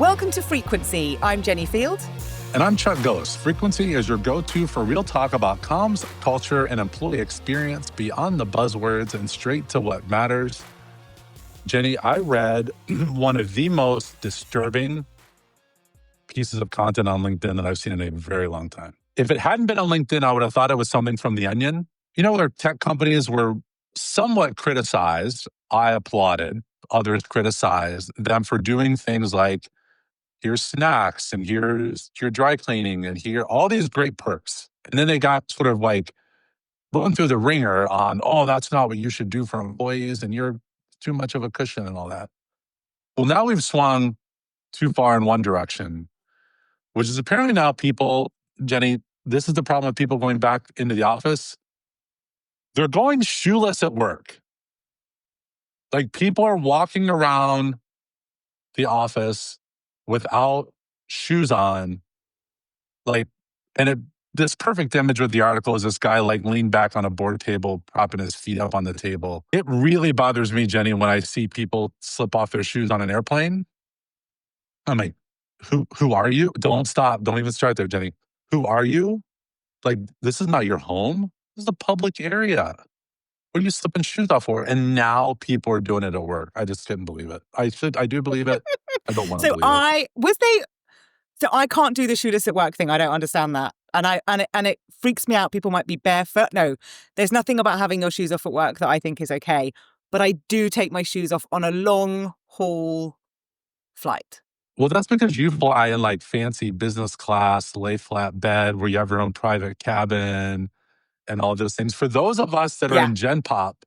Welcome to Frequency. I'm Jenni Field. And I'm Chuck Ghost. Frequency is your go-to for real talk about comms, culture, and employee experience beyond the buzzwords and straight to what matters. Jenni, I read one of the most disturbing pieces of content on LinkedIn that I've seen in a very long time. If it hadn't been on LinkedIn, I would have thought it was something from The Onion. You know, where tech companies were somewhat criticized. I applauded. Others criticized them for doing things like, here's snacks and here's your dry cleaning and here, all these great perks. And then they got sort of like going through the ringer on, oh, that's not what you should do for employees and you're too much of a cushion and all that. Well, now we've swung too far in one direction, which is apparently now people, Jenni, this is the problem with people going back into the office. They're going shoeless at work. Like people are walking around the office without shoes on, this perfect image with the article is this guy like leaned back on a board table, propping his feet up on the table. It really bothers me, Jenni, when I see people slip off their shoes on an airplane. I'm like, who are you? Don't stop. Don't even start there, Jenni. Who are you? Like, this is not your home. This is a public area. What are you slipping shoes off for? And now people are doing it at work. I just couldn't believe it. I do believe it. I don't want to believe it. So I can't do the shoeless at work thing. I don't understand that. And it freaks me out. People might be barefoot. No, there's nothing about having your shoes off at work that I think is okay. But I do take my shoes off on a long haul flight. Well, that's because you fly in like fancy business class, lay flat bed where you have your own private cabin and all those things. For those of us that are in Gen Pop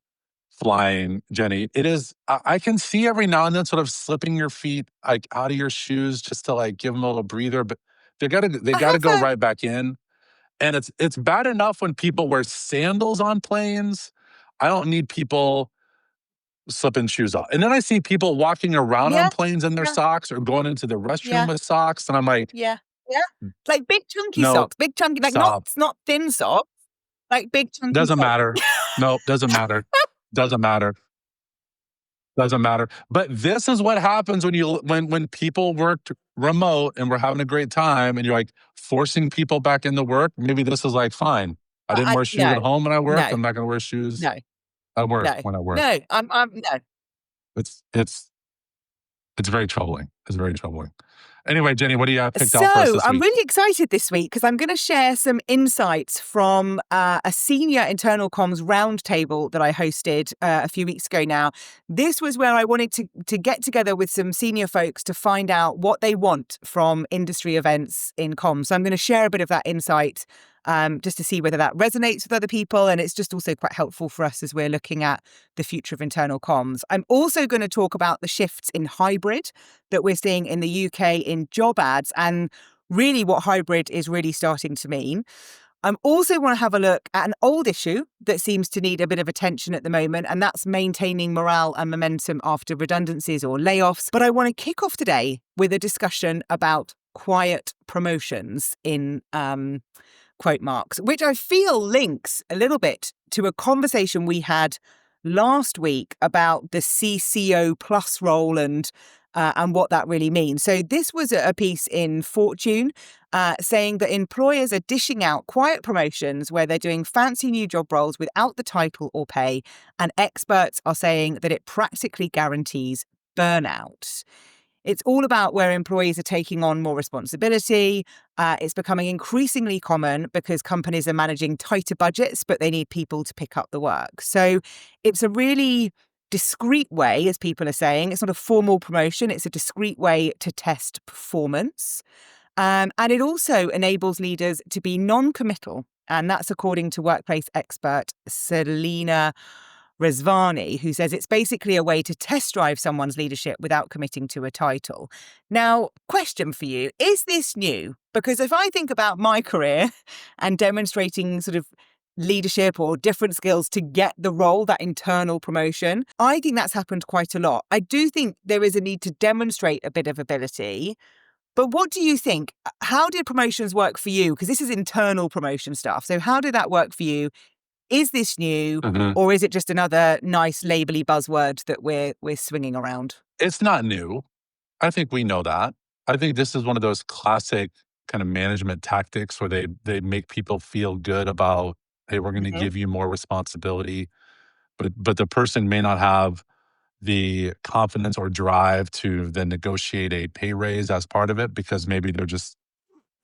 flying, Jenni, it is, I can see every now and then sort of slipping your feet like out of your shoes just to like give them a little breather, but they gotta go right back in. And it's bad enough when people wear sandals on planes. I don't need people slipping shoes off. And then I see people walking around on planes in their socks or going into the restroom with socks. And I'm like, like big chunky socks, big chunky, like not thin socks, like big chunky doesn't socks. matter. No, doesn't matter. Doesn't matter. But this is what happens when people worked remote and we're having a great time and you're like forcing people back into work. Maybe this is like, fine. I didn't wear shoes at home when I work. I'm not going to wear shoes at work when I work. No, no. It's very troubling. It's very troubling. Anyway, Jenni, what do you have picked out for us this week? I'm really excited this week because I'm going to share some insights from a senior internal comms roundtable that I hosted a few weeks ago now. This was where I wanted to get together with some senior folks to find out what they want from industry events in comms. So I'm going to share a bit of that insight just to see whether that resonates with other people. And it's just also quite helpful for us as we're looking at the future of internal comms. I'm also going to talk about the shifts in hybrid that we're seeing in the UK in job ads and really what hybrid is really starting to mean. I also want to have a look at an old issue that seems to need a bit of attention at the moment, and that's maintaining morale and momentum after redundancies or layoffs. But I want to kick off today with a discussion about quiet promotions in quote marks, which I feel links a little bit to a conversation we had last week about the CCO plus role and what that really means. So this was a piece in Fortune saying that employers are dishing out quiet promotions where they're doing fancy new job roles without the title or pay, and experts are saying that it practically guarantees burnout. It's all about where employees are taking on more responsibility. It's becoming increasingly common because companies are managing tighter budgets, but they need people to pick up the work. So it's a really discreet way, as people are saying. It's not a formal promotion. It's a discreet way to test performance. And it also enables leaders to be non-committal. And that's according to workplace expert Selena Rezvani, who says it's basically a way to test drive someone's leadership without committing to a title. Now, question for you, is this new? Because if I think about my career and demonstrating sort of leadership or different skills to get the role, that internal promotion, I think that's happened quite a lot. I do think there is a need to demonstrate a bit of ability. But what do you think? How did promotions work for you? Because this is internal promotion stuff. So how did that work for you? Is this new, or is it just another nice labely buzzword that we're swinging around? It's not new. I think we know that. I think this is one of those classic kind of management tactics where they make people feel good about, "Hey, we're gonna Mhm. give you more responsibility," but the person may not have the confidence or drive to then negotiate a pay raise as part of it because maybe they're just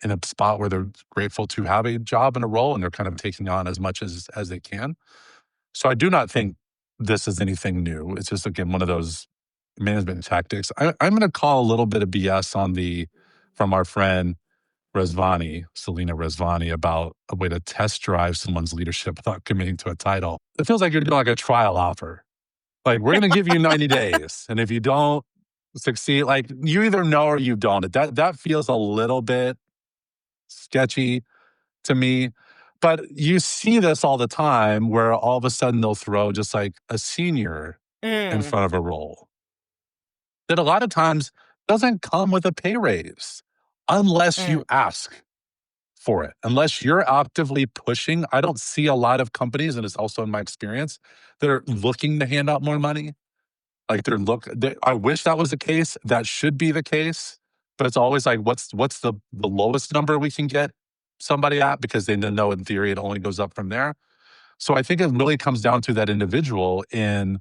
in a spot where they're grateful to have a job and a role, and they're kind of taking on as much as they can. So I do not think this is anything new. It's just, again, one of those management tactics. I'm gonna call a little bit of BS on the from our friend Selena Rezvani, about a way to test drive someone's leadership without committing to a title. It feels like you're doing like a trial offer. Like, we're gonna give you 90 days, and if you don't succeed, like, you either know or you don't. That feels a little bit sketchy to me. But you see this all the time where all of a sudden they'll throw just like a senior in Mm, front of a role that a lot of times doesn't come with a pay raise unless mm, you ask for it. Unless you're actively pushing, I don't see a lot of companies, and it's also in my experience, that are looking to hand out more money. Like, I wish that was the case. That should be the case. But it's always like, what's the lowest number we can get somebody at? Because they know in theory it only goes up from there. So I think it really comes down to that individual in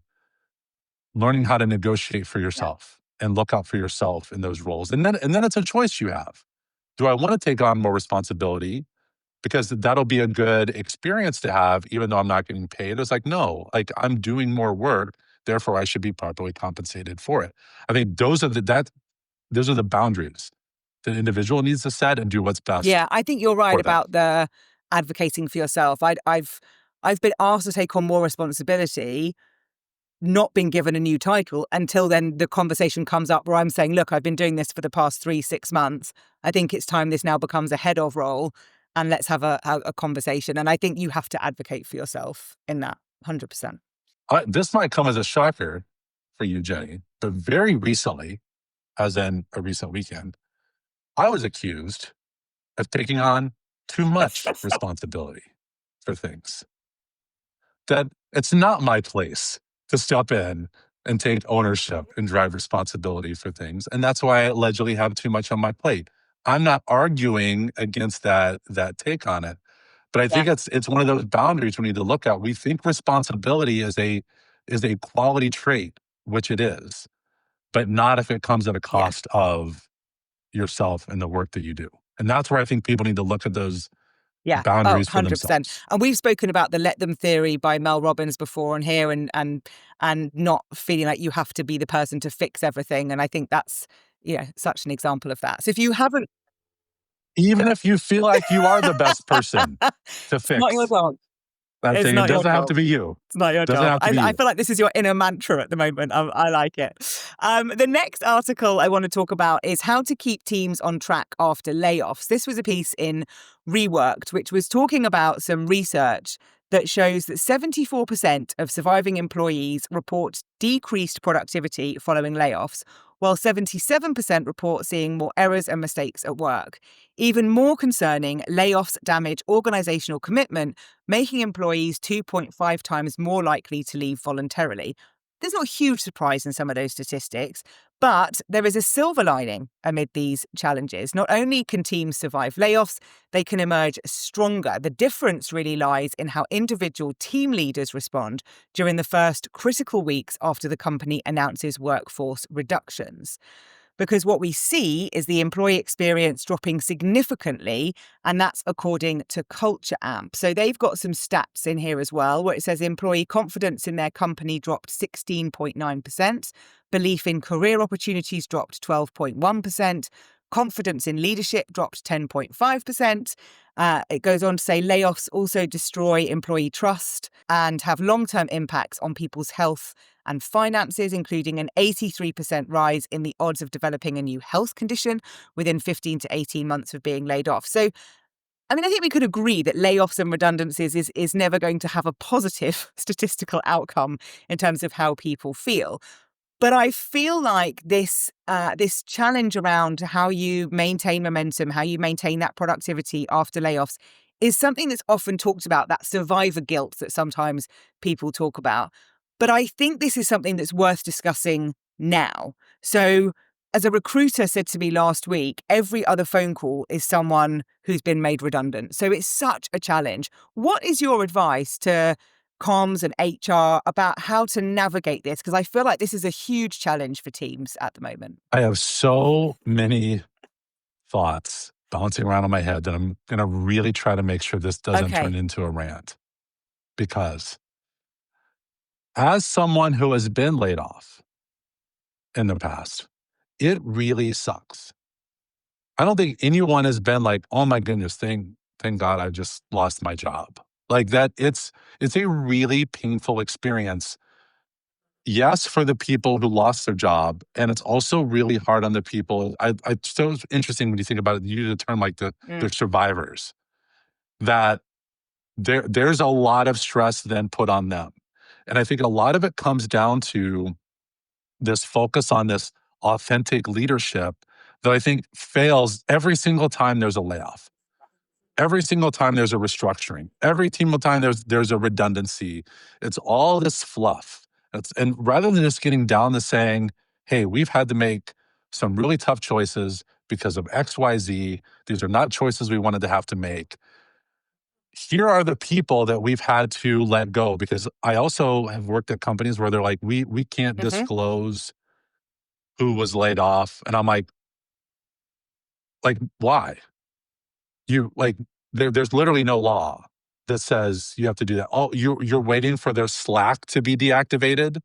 learning how to negotiate for yeah. yourself and look out for yourself in those roles. And then it's a choice you have. Do I want to take on more responsibility? Because that'll be a good experience to have, even though I'm not getting paid. It's like, no, like, I'm doing more work, therefore I should be properly compensated for it. I think those are the boundaries that an individual needs to set and do what's best Yeah, I think you're right for them. about the advocating for yourself. I've been asked to take on more responsibility, not been given a new title until then the conversation comes up where I'm saying, look, I've been doing this for the past 6 months. I think it's time this now becomes a head of role, and let's have a conversation. And I think you have to advocate for yourself in that 100%. This might come as a shocker for you, Jenny, but very recently, as in a recent weekend, I was accused of taking on too much responsibility for things. That it's not my place to step in and take ownership and drive responsibility for things. And that's why I allegedly have too much on my plate. I'm not arguing against that take on it. But I Yeah, think it's one of those boundaries we need to look at. We think responsibility is a quality trait, which it is, but not if it comes at a yeah. cost of yourself and the work that you do. And that's where I think people need to look at those Yeah. Oh, boundaries for 100%. themselves. And we've spoken about the let them theory by Mel Robbins before on here, and not feeling like you have to be the person to fix everything. And I think that's, such an example of that. So if you haven't Even if you feel like you are the best person to it's not your fix job. that It's thing, it not your doesn't have job. to be you. It's not your Doesn't job. have to be I you. feel like this is your inner mantra at the moment. I like it. The next article I want to talk about is how to keep teams on track after layoffs. This was a piece in Reworked, which was talking about some research that shows that 74% of surviving employees report decreased productivity following layoffs, while 77% report seeing more errors and mistakes at work. Even more concerning, layoffs damage organizational commitment, making employees 2.5 times more likely to leave voluntarily. There's not a huge surprise in some of those statistics, but there is a silver lining amid these challenges. Not only can teams survive layoffs, they can emerge stronger. The difference really lies in how individual team leaders respond during the first critical weeks after the company announces workforce reductions. Because what we see is the employee experience dropping significantly, and that's according to Culture Amp. So they've got some stats in here as well, where it says employee confidence in their company dropped 16.9%, belief in career opportunities dropped 12.1%, confidence in leadership dropped 10.5%. It goes on to say layoffs also destroy employee trust and have long-term impacts on people's health and finances, including an 83% rise in the odds of developing a new health condition within 15 to 18 months of being laid off. So, I mean, I think we could agree that layoffs and redundancies is never going to have a positive statistical outcome in terms of how people feel. But I feel like this challenge around how you maintain momentum, how you maintain that productivity after layoffs is something that's often talked about, that survivor guilt that sometimes people talk about. But I think this is something that's worth discussing now. So as a recruiter said to me last week, every other phone call is someone who's been made redundant. So it's such a challenge. What is your advice to comms and HR about how to navigate this? Because I feel like this is a huge challenge for teams at the moment. I have so many thoughts bouncing around in my head that I'm going to really try to make sure this doesn't turn into a rant. Because as someone who has been laid off in the past, it really sucks. I don't think anyone has been like, oh my goodness, thank God I just lost my job. Like that, it's a really painful experience. Yes, for the people who lost their job. And it's also really hard on the people. So it's interesting when you think about it, you use a term like the survivors, that there's a lot of stress then put on them. And I think a lot of it comes down to this focus on this authentic leadership that I think fails every single time there's a layoff. Every single time there's a restructuring. Every single time there's a redundancy. It's all this fluff. And rather than just getting down to saying, hey, we've had to make some really tough choices because of X, Y, Z. These are not choices we wanted to have to make. Here are the people that we've had to let go, because I also have worked at companies where they're like, we can't disclose who was laid off. And I'm like, why? There's literally no law that says you have to do that. Oh, you're waiting for their Slack to be deactivated,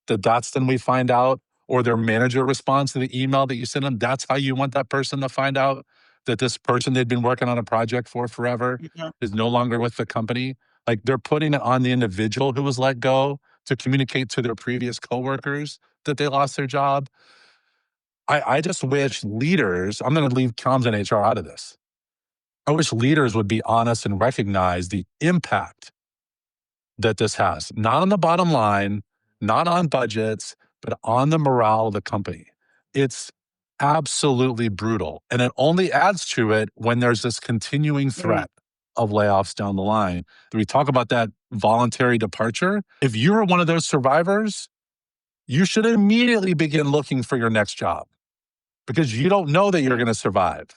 that's then we find out, or their manager responds to the email that you sent them. That's how you want that person to find out that this person they'd been working on a project for forever is no longer with the company. Like, they're putting it on the individual who was let go to communicate to their previous coworkers that they lost their job. I just wish leaders, I'm going to leave comms and HR out of this. I wish leaders would be honest and recognize the impact that this has, not on the bottom line, not on budgets, but on the morale of the company. It's absolutely brutal. And it only adds to it when there's this continuing threat of layoffs down the line. We talk about that voluntary departure. If you're one of those survivors, you should immediately begin looking for your next job, because you don't know that you're going to survive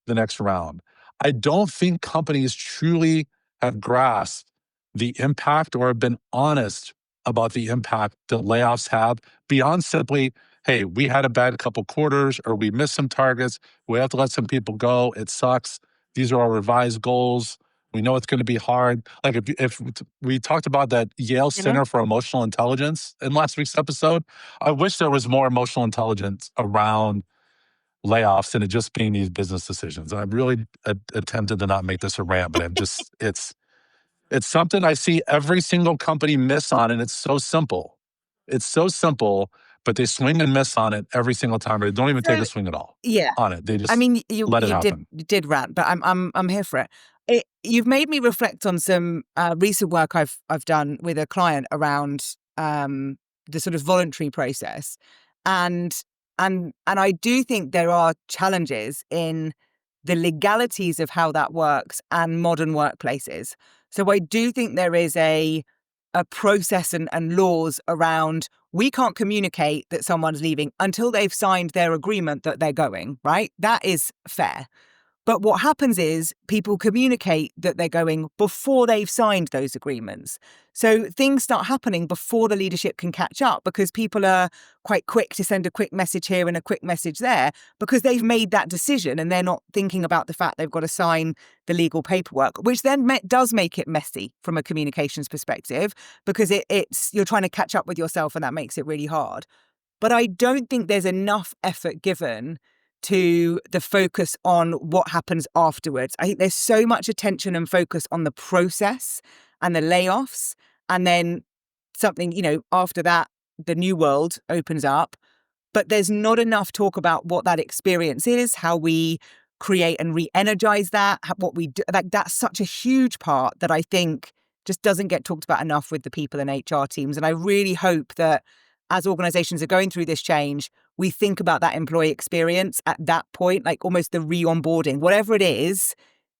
the next round. I don't think companies truly have grasped the impact or have been honest about the impact that layoffs have beyond simply, hey, we had a bad couple quarters, or we missed some targets. We have to let some people go. It sucks. These are our revised goals. We know it's going to be hard. Like, if we talked about that Yale Center for Emotional Intelligence in last week's episode, I wish there was more emotional intelligence around layoffs and it just being these business decisions. And I've really attempted to not make this a rant, but it's something I see every single company miss on, and it's so simple. It's so simple, but they swing and miss on it every single time, or they don't even take a swing at all on it. They just let it happen. You did rant, but I'm here for it. You've made me reflect on some recent work I've done with a client around the sort of voluntary process, and I do think there are challenges in the legalities of how that works and modern workplaces. So I do think there is a process and laws around, we can't communicate that someone's leaving until they've signed their agreement that they're going, right? That is fair. But what happens is people communicate that they're going before they've signed those agreements. So things start happening before the leadership can catch up, because people are quite quick to send a quick message here and a quick message there because they've made that decision and they're not thinking about the fact they've got to sign the legal paperwork, which then does make it messy from a communications perspective, because it's you're trying to catch up with yourself and that makes it really hard. But I don't think there's enough effort given to the focus on what happens afterwards. I think there's so much attention and focus on the process and the layoffs. And then something, after that, the new world opens up. But there's not enough talk about what that experience is, how we create and re-energize that, what we do. Like, that's such a huge part that I think just doesn't get talked about enough with the people in HR teams. And I really hope that as organizations are going through this change, we think about that employee experience at that point, like almost the re-onboarding. Whatever it is,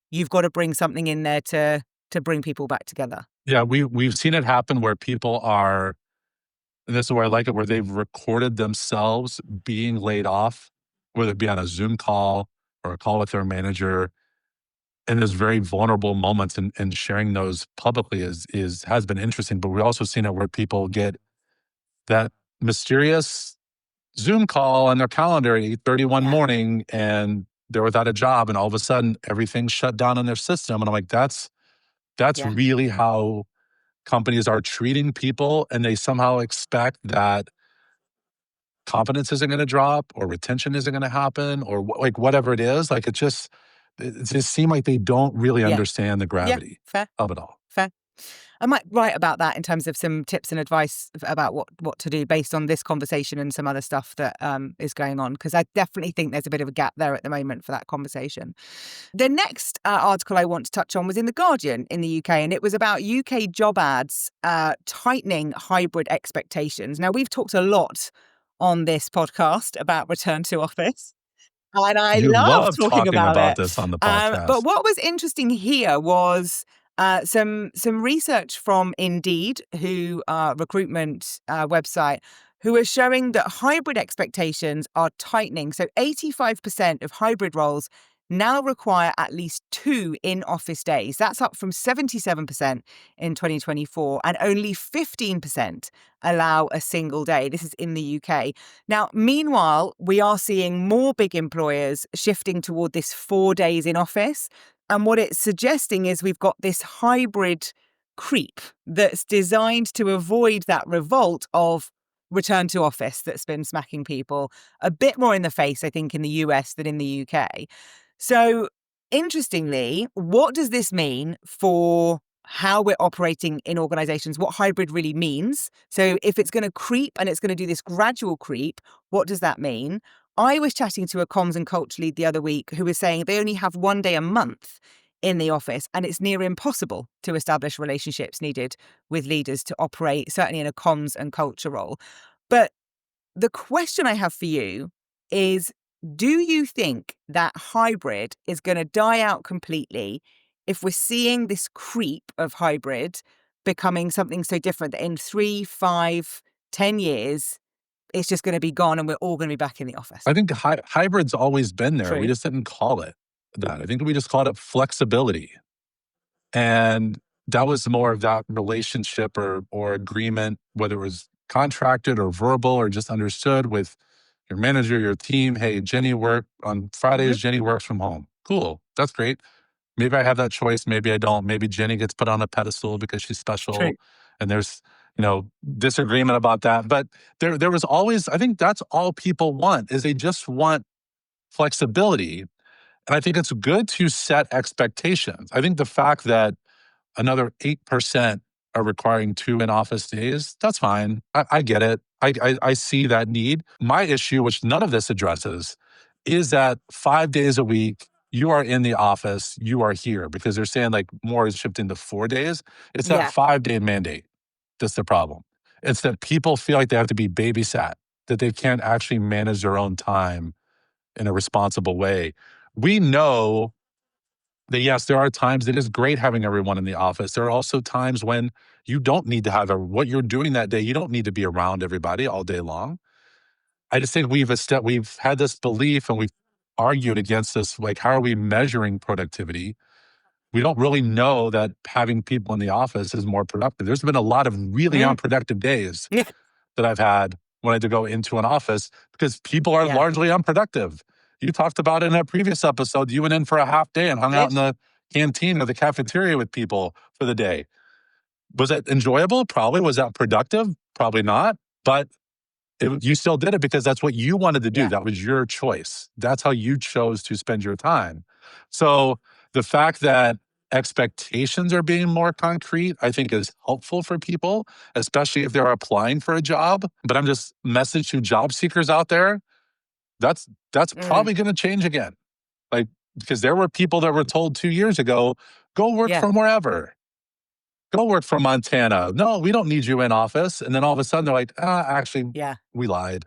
you've got to bring something in there to bring people back together. Yeah, we've seen it happen where people are and this is where I like it, where they've recorded themselves being laid off, whether it be on a Zoom call or a call with their manager. And there's very vulnerable moments, and sharing those publicly has been interesting. But we've also seen it where people get that mysterious Zoom call on their calendar at 8:31 Yeah. morning, and they're without a job, and all of a sudden everything's shut down in their system. And I'm like, that's Yeah. really how companies are treating people, and they somehow expect that confidence isn't going to drop or retention isn't going to happen or like whatever it is. Like it just seemed like they don't really Yeah. understand the Yeah. gravity Fair. of it all. Fair. I might write about that in terms of some tips and advice about what to do based on this conversation and some other stuff that is going on, because I definitely think there's a bit of a gap there at the moment for that conversation. The next article I want to touch on was in The Guardian in the UK, and it was about UK job ads tightening hybrid expectations. Now, we've talked a lot on this podcast about return to office, and I You love love talking talking about about it. this on the But podcast. what was interesting here was some research from Indeed, who are a recruitment website, who are showing that hybrid expectations are tightening. So 85% of hybrid roles now require at least 2 in-office days. That's up from 77% in 2024, and only 15% allow a single day. This is in the UK. Now, meanwhile, we are seeing more big employers shifting toward this 4 days in office. And what it's suggesting is we've got this hybrid creep that's designed to avoid that revolt of return to office that's been smacking people a bit more in the face, I think, in the US than in the UK. So, interestingly, what does this mean for how we're operating in organizations, what hybrid really means? So, if it's going to creep and it's going to do this gradual creep, what does that mean? I was chatting to a comms and culture lead the other week who was saying they only have 1 day a month in the office, and it's near impossible to establish relationships needed with leaders to operate, certainly in a comms and culture role. But the question I have for you is, do you think that hybrid is going to die out completely if we're seeing this creep of hybrid becoming something so different that in 3, 5, 10 years, it's just going to be gone and we're all going to be back in the office? I think hybrid's always been there. We True. just didn't call it that. I think we just called it flexibility. And that was more of that relationship or agreement, whether it was contracted or verbal or just understood with your manager, your team. Hey, Jenni work on Fridays, Mhm. Jenni works from home. Cool. That's great. Maybe I have that choice. Maybe I don't. Maybe Jenni gets put on a pedestal because she's True. special. And there's, disagreement about that. But there was always, I think that's all people want is they just want flexibility. And I think it's good to set expectations. I think the fact that another 8% are requiring 2 in-office days, that's fine. I get it. I see that need. My issue, which none of this addresses, is that 5 days a week, you are in the office, you are here, because they're saying, like, more is shifting to 4 days. It's that Yeah. 5-day mandate that's the problem. It's that people feel like they have to be babysat, that they can't actually manage their own time in a responsible way. We know that yes, there are times it is great having everyone in the office. There are also times when you don't need to have what you're doing that day. You don't need to be around everybody all day long. I just think we've had this belief and we've argued against this. Like, how are we measuring productivity? We don't really know that having people in the office is more productive. There's been a lot of really Mm. unproductive days Yeah. that I've had when I had to go into an office because people are Yeah. largely unproductive. You talked about it in a previous episode. You went in for a half day and hung out Did. in the canteen or the cafeteria with people for the day. Was that enjoyable? Probably. Was that productive? Probably not. But you still did it because that's what you wanted to do. Yeah. That was your choice. That's how you chose to spend your time. So the fact that expectations are being more concrete, I think is helpful for people, especially if they're applying for a job. But I'm just message to job seekers out there. That's Mm. probably going to change again. Like, because there were people that were told 2 years ago, go work Yeah. from wherever. Go work from Montana. No, we don't need you in office. And then all of a sudden they're like, actually, Yeah. we lied.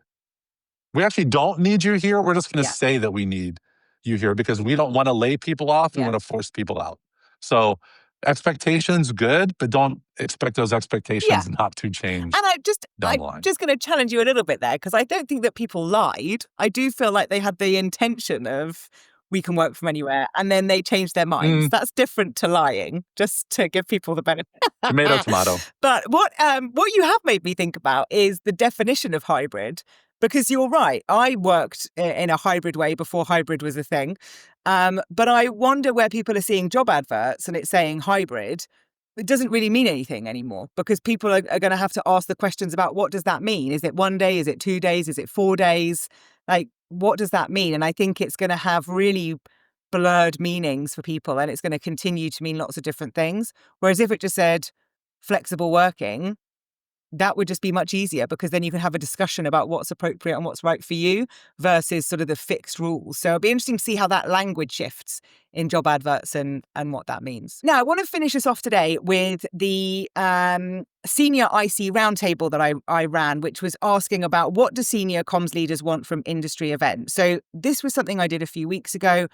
We actually don't need you here. We're just going to Yeah. say that we need you here because we don't want to lay people off. We Yeah. want to force people out. So Expectations good, but don't expect those expectations not to change And down I'm the line. just going to challenge you a little bit there, because I don't think that people lied. I do feel like they had the intention of we can work from anywhere, and then they changed their minds. That's different to lying, just to give people the benefit. Tomato, tomato. But what you have made me think about is the definition of hybrid, because you're right. I worked in a hybrid way before hybrid was a thing. But I wonder where people are seeing job adverts and it's saying hybrid. It doesn't really mean anything anymore, because people are going to have to ask the questions about what does that mean? Is it 1 day? Is it 2 days? Is it 4 days? Like, what does that mean? And I think it's going to have really blurred meanings for people, and it's going to continue to mean lots of different things. Whereas if it just said flexible working, that would just be much easier, because then you can have a discussion about what's appropriate and what's right for you versus sort of the fixed rules. So it'll be interesting to see how that language shifts in job adverts and what that means. Now, I want to finish us off today with the senior IC roundtable that I ran, which was asking about what do senior comms leaders want from industry events. So this was something I did a few weeks ago,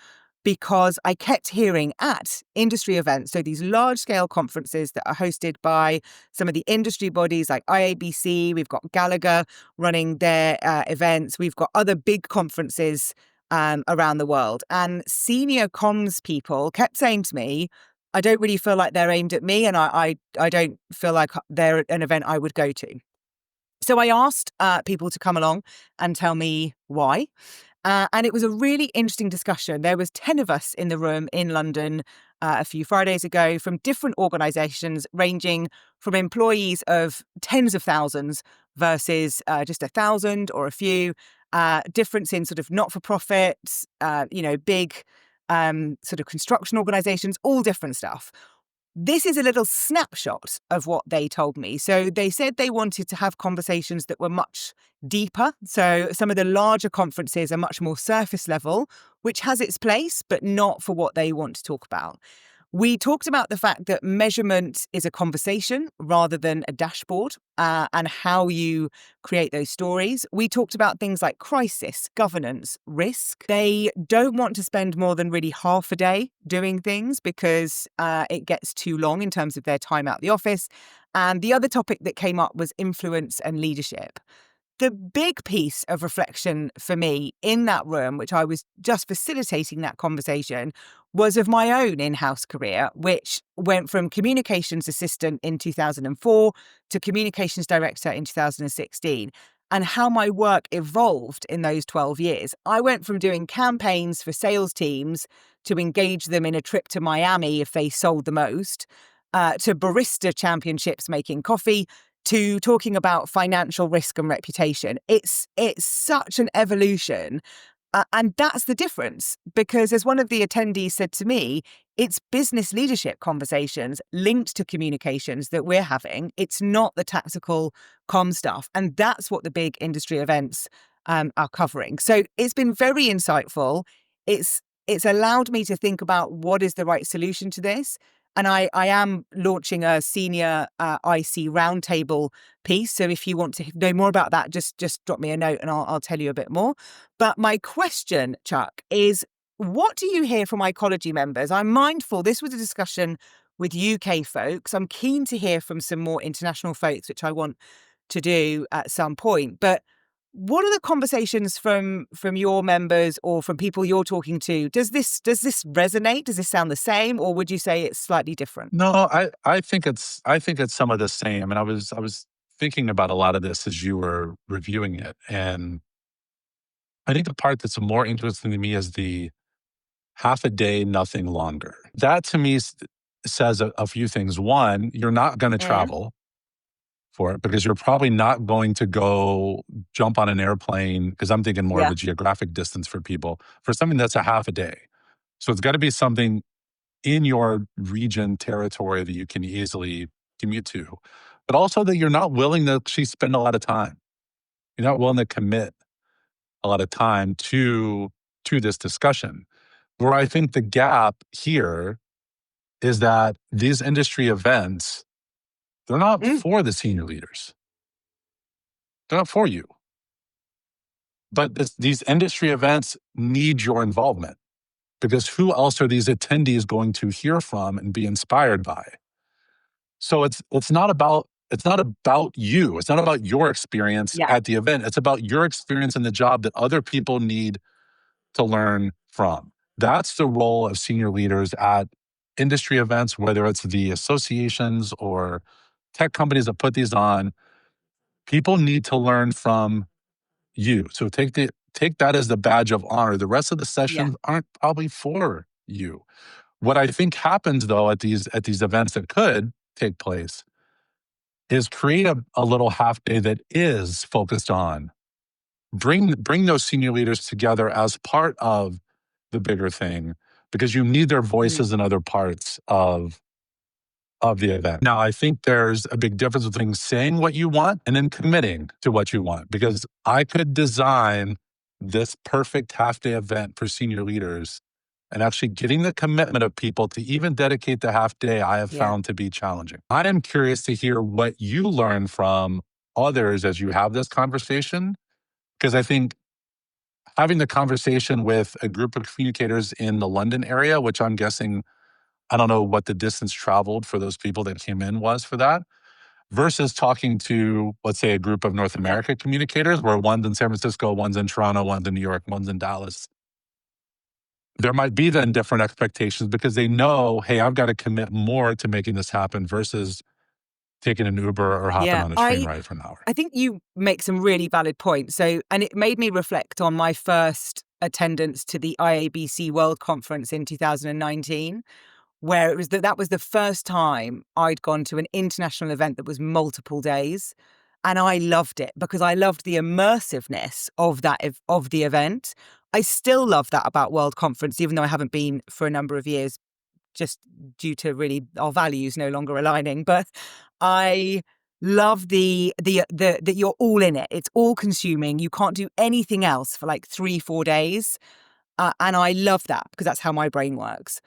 because I kept hearing at industry events, so these large-scale conferences that are hosted by some of the industry bodies like IABC, we've got Gallagher running their events, we've got other big conferences around the world. And senior comms people kept saying to me, I don't really feel like they're aimed at me, and I don't feel like they're an event I would go to. So I asked people to come along and tell me why. And it was a really interesting discussion. There was 10 of us in the room in London a few Fridays ago from different organisations, ranging from employees of tens of thousands versus just 1,000 or a few, difference in sort of not-for-profits, big sort of construction organisations, all different stuff. This is a little snapshot of what they told me. So they said they wanted to have conversations that were much deeper. So some of the larger conferences are much more surface level, which has its place, but not for what they want to talk about. We talked about the fact that measurement is a conversation rather than a dashboard, and how you create those stories. We talked about things like crisis, governance, risk. They don't want to spend more than really half a day doing things, because it gets too long in terms of their time out the office. And the other topic that came up was influence and leadership. The big piece of reflection for me in that room, which I was just facilitating that conversation, was of my own in-house career, which went from communications assistant in 2004 to communications director in 2016, and how my work evolved in those 12 years. I went from doing campaigns for sales teams to engage them in a trip to Miami if they sold the most, to barista championships making coffee, to talking about financial risk and reputation. It's such an evolution. And that's the difference, because as one of the attendees said to me, it's business leadership conversations linked to communications that we're having. It's not the tactical comm stuff. And that's what the big industry events are covering. So it's been very insightful. It's allowed me to think about what is the right solution to this. And I am launching a senior IC roundtable piece. So if you want to know more about that, just drop me a note and I'll tell you a bit more. But my question, Chuck, is what do you hear from Ecology members? I'm mindful this was a discussion with UK folks. I'm keen to hear from some more international folks, which I want to do at some point. But what are the conversations from your members or from people you're talking to? Does this resonate? Does this sound the same, or would you say it's slightly different? No, I think it's some of the same. And I was thinking about a lot of this as you were reviewing it. And I think the part that's more interesting to me is the half a day, nothing longer. That to me says a few things. One, you're not going to travel for it, because you're probably not going to go jump on an airplane, because I'm thinking more of a geographic distance for people, for something that's a half a day. So it's got to be something in your region, territory that you can easily commute to, but also that you're not willing to actually spend a lot of time. You're not willing to commit a lot of time to this discussion. Where I think the gap here is that these industry events, they're not for the senior leaders. They're not for you. But these industry events need your involvement. because who else are these attendees going to hear from and be inspired by? So it's not about you. It's not about your experience Yeah. at the event. It's about your experience in the job that other people need to learn from. That's the role of senior leaders at industry events, whether it's the associations or tech companies that put these on. People need to learn from you. So take that as the badge of honor. The rest of the Yeah. sessions aren't probably for you. What I think happens though at these events that could take place is create a little half day that is focused on bring those senior leaders together as part of the bigger thing, because you need their Mm. voices in other parts of the event. Now, I think there's a big difference between saying what you want and then committing to what you want, because I could design this perfect half day event for senior leaders, and actually getting the commitment of people to even dedicate the half day I have Yeah. found to be challenging. I am curious to hear what you learn from others as you have this conversation, because I think having the conversation with a group of communicators in the London area, which I'm guessing, I don't know what the distance traveled for those people that came in was for that, versus talking to, let's say, a group of North Yeah. America communicators where one's in San Francisco, one's in Toronto, one's in New York, one's in Dallas. There might be then different expectations because they know, hey, I've got to commit more to making this happen versus taking an Uber or hopping Yeah. on a train ride for an hour. I think you make some really valid points. So, and it made me reflect on my first attendance to the IABC World Conference in 2019, where it was that was the first time I'd gone to an international event that was multiple days. And I loved it because I loved the immersiveness of of the event. I still love that about World Conference, even though I haven't been for a number of years, just due to really our values no longer aligning. But I love the that you're all in it. It's all consuming. You can't do anything else for like 3-4 days. And I love that because that's how my brain works.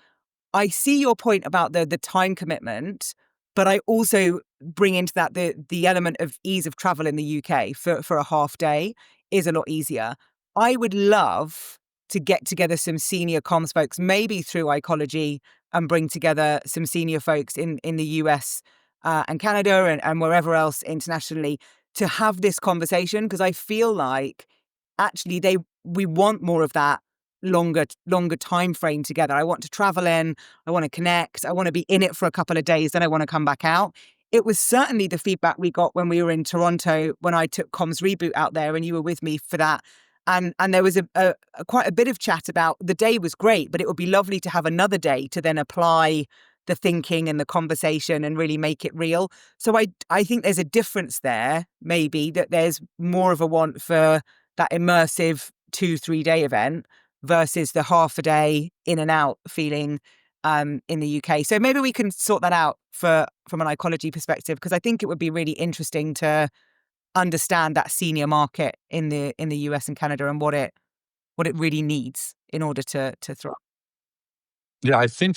I see your point about the time commitment, but I also bring into that the element of ease of travel in the UK for a half day is a lot easier. I would love to get together some senior comms folks, maybe through Ecology, and bring together some senior folks in the US and Canada and wherever else internationally to have this conversation, because I feel like actually we want more of that longer time frame together. I want to travel in, I want to connect, I want to be in it for a couple of days, then I want to come back out. It was certainly the feedback we got when we were in Toronto when I took Comms Reboot out there and you were with me for that. And there was a quite a bit of chat about the day was great, but it would be lovely to have another day to then apply the thinking and the conversation and really make it real. So I think there's a difference there, maybe, that there's more of a want for that immersive 2-3 day event versus the half a day in and out feeling in the UK. So maybe we can sort that out from an ecology perspective, because I think it would be really interesting to understand that senior market in the US and Canada and what it really needs in order to thrive. Yeah, I think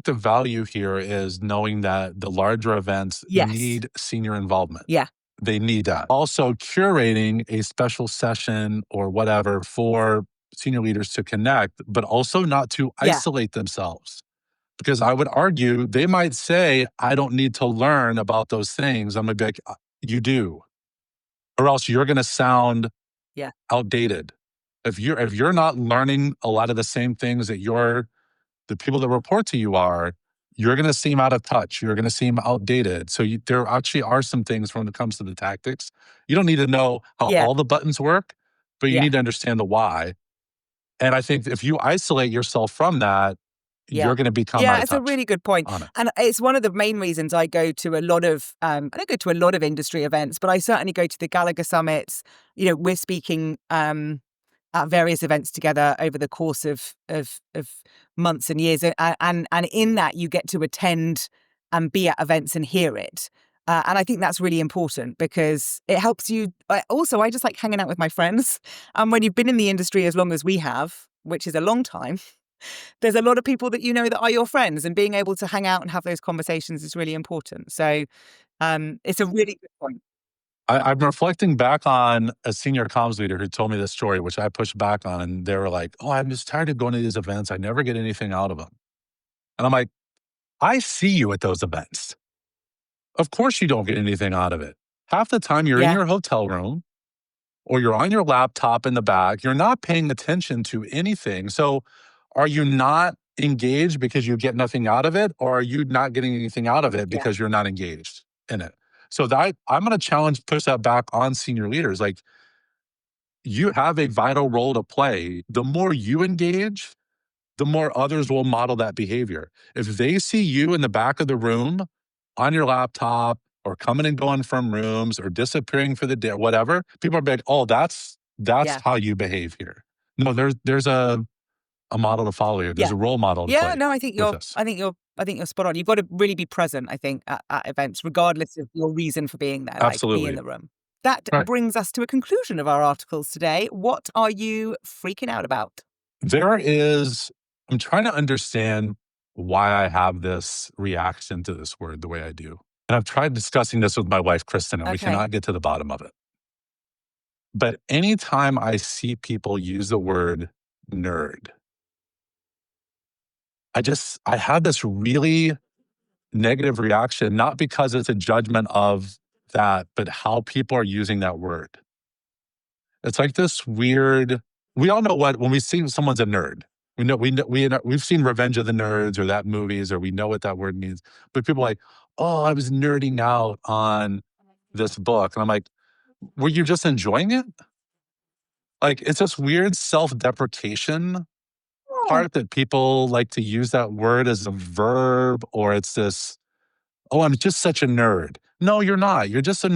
the value here is knowing that the larger events Yes. need senior involvement. Yeah. They need that. Also, curating a special session or whatever for senior leaders to connect, but also not to Yeah. isolate themselves. Because I would argue they might say, I don't need to learn about those things. I'm gonna be like, you do, or else you're gonna sound Yeah. outdated. If you're not learning a lot of the same things that the people that report to you are, you're going to seem out of touch. You're going to seem outdated. So there actually are some things when it comes to the tactics. You don't need to know how Yeah. all the buttons work, but you Yeah. need to understand the why. And I think if you isolate yourself from that, Yeah. you're going to become out Yeah, of it's a touch really good point. on it. And it's one of the main reasons I go to a lot of, I don't go to a lot of industry events, but I certainly go to the Gallagher Summits. You know, we're speaking at various events together over the course of months and years. And in that, you get to attend and be at events and hear it. And I think that's really important because it helps you. Also, I just like hanging out with my friends. And when you've been in the industry as long as we have, which is a long time, there's a lot of people that you know that are your friends, and being able to hang out and have those conversations is really important. So it's a really good point. I'm reflecting back on a senior comms leader who told me this story, which I pushed back on, and they were like, "Oh, I'm just tired of going to these events. I never get anything out of them." And I'm like, "I see you at those events. Of course you don't get anything out of it. Half the time you're in Yeah, your hotel room or you're on your laptop in the back. You're not paying attention to anything. So are you not engaged because you get nothing out of it? Or are you not getting anything out of it yeah, because you're not engaged in it?" So that I'm going to push that back on senior leaders. Like, you have a vital role to play. The more you engage, the more others will model that behavior. If they see you in the back of the room on your laptop or coming and going from rooms or disappearing for the day, whatever, people are like, "Oh, that's yeah. how you behave here." No, there's a model to follow here. There's Yeah. a role model to Yeah, play no, with this. I think you're spot on. You've got to really be present, I think, at events, regardless of your reason for being there, like be in Absolutely. the room. That Right. brings us to a conclusion of our articles today. What are you freaking out about? There is I'm trying to understand why I have this reaction to this word the way I do. And I've tried discussing this with my wife, Kristen, and we Okay. cannot get to the bottom of it. But anytime I see people use the word nerd, I have this really negative reaction, not because it's a judgment of that, but how people are using that word. It's like this weird we all know what when we see someone's a nerd. We've seen Revenge of the Nerds or that movies, or we know what that word means. But people are like, "Oh, I was nerding out on this book." And I'm like, "Were you just enjoying it?" Like, it's this weird self-deprecation Oh, part that people like to use that word as a verb, or it's this, "Oh, I'm just such a nerd." No, you're not. You're just a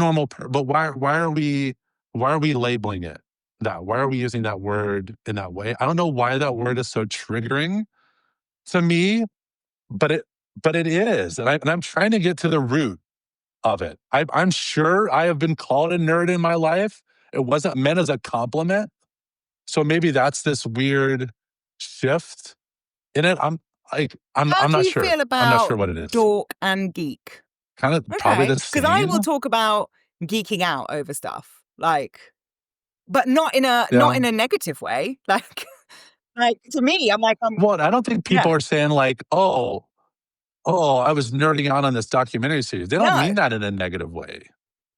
but why are we labeling it that? Why are we using that word in that way? I don't know why that word is so triggering to me, but it is, and I'm trying to get to the root of it. I'm sure I have been called a nerd in my life. It wasn't meant as a compliment, so maybe that's this weird shift in it. how I'm do not you sure. feel I'm not about sure what it is. dork and geek? Kinda probably Okay, the because I same. will talk about geeking out over stuff, like, but not Yeah. in a negative way. Like to me, I'm like, Well, I don't think people yeah, are saying like, "Oh, I was nerding out on this documentary series." They don't mean no. that in a negative way.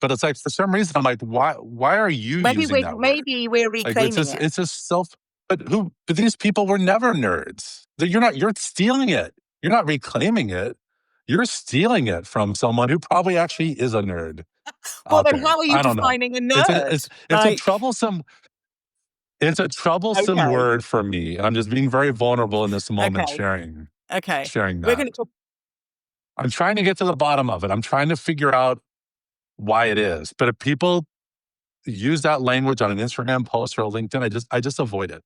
But it's like, for some reason, I'm like, "Why are you using that word?" Maybe we're Like, reclaiming it. it's just self but these people were never nerds. You're stealing it. You're not reclaiming it. You're stealing it from someone who probably actually is a nerd Well, out then there. how are you I don't know. defining a It's nerd? it's a Like, troublesome okay, word for me, and I'm just being very vulnerable in this moment okay, sharing okay. sharing We're that. gonna talk. I'm trying to get to the bottom of it. I'm trying to figure out why it is. But if people use that language on an Instagram post or a LinkedIn, I just avoid it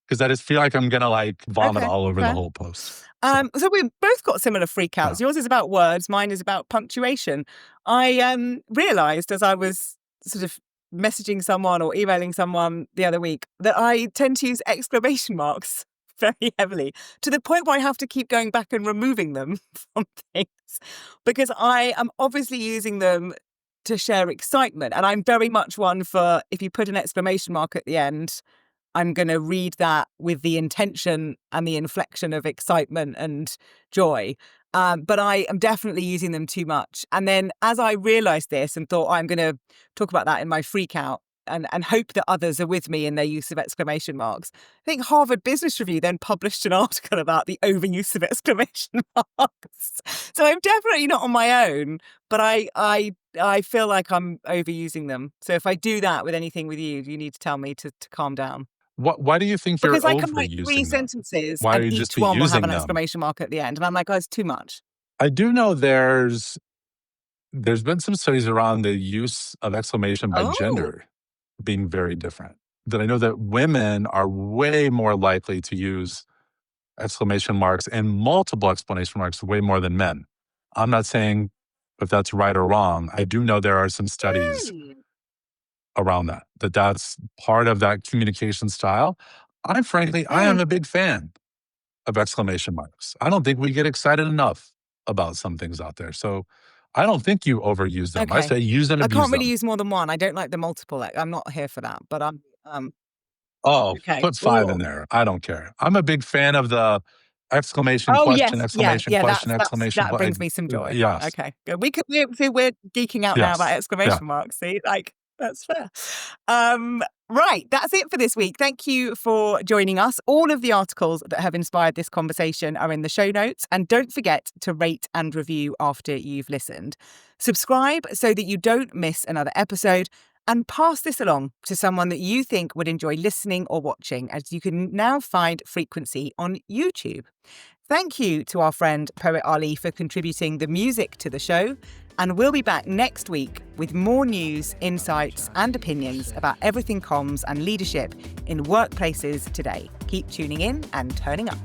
because I just feel like I'm gonna like vomit Okay, all over the fair. whole post. So So we've both got similar yeah. freakouts. Yours is about words, mine is about punctuation. I realized as I was sort of messaging someone or emailing someone the other week that I tend to use exclamation marks very heavily to the point where I have to keep going back and removing them from things because I am obviously using them to share excitement. And I'm very much one for if you put an exclamation mark at the end, I'm going to read that with the intention and the inflection of excitement and joy. But I am definitely using them too much. And then as I realized this and thought, I'm going to talk about that in my freak out and hope that others are with me in their use of exclamation marks. I think Harvard Business Review then published an article about the overuse of exclamation marks. So I'm definitely not on my own, but I feel like I'm overusing them. So if I do that with anything with you, you need to tell me to calm down. Why do you think you're Because I can write 3 overusing them? sentences Why are and you just each be one will have using an them? exclamation mark at the end, and I'm like, "Oh, it's too much." I do know there's been some studies around the use of exclamation by Oh, gender being very different. That I know that women are way more likely to use exclamation marks and multiple exclamation marks way more than men. I'm not saying if that's right or wrong. I do know there are some studies really? around that's part of that communication style. I am Mm. a big fan of exclamation marks. I don't think we get excited enough about some things out there. So I don't think you overuse them. I Okay. say use and I abuse can't really them. use more than one. I don't like the multiple. I'm not here for that, but Oh, okay. put 5 in there. I don't care. I'm a big fan of the exclamation, Oh question, yes, yeah, exclamation, yeah. question, exclamation, That brings me some joy. yes, Okay, good. We're geeking out now about yes, yeah. exclamation marks. See, like that's fair. Right, that's it for this week. Thank you for joining us. All of the articles that have inspired this conversation are in the show notes, and don't forget to rate and review after you've listened. Subscribe so that you don't miss another episode. And pass this along to someone that you think would enjoy listening or watching, as you can now find Frequency on YouTube. Thank you to our friend Poet Ali for contributing the music to the show. And we'll be back next week with more news, insights, and opinions about everything comms and leadership in workplaces today. Keep tuning in and turning up.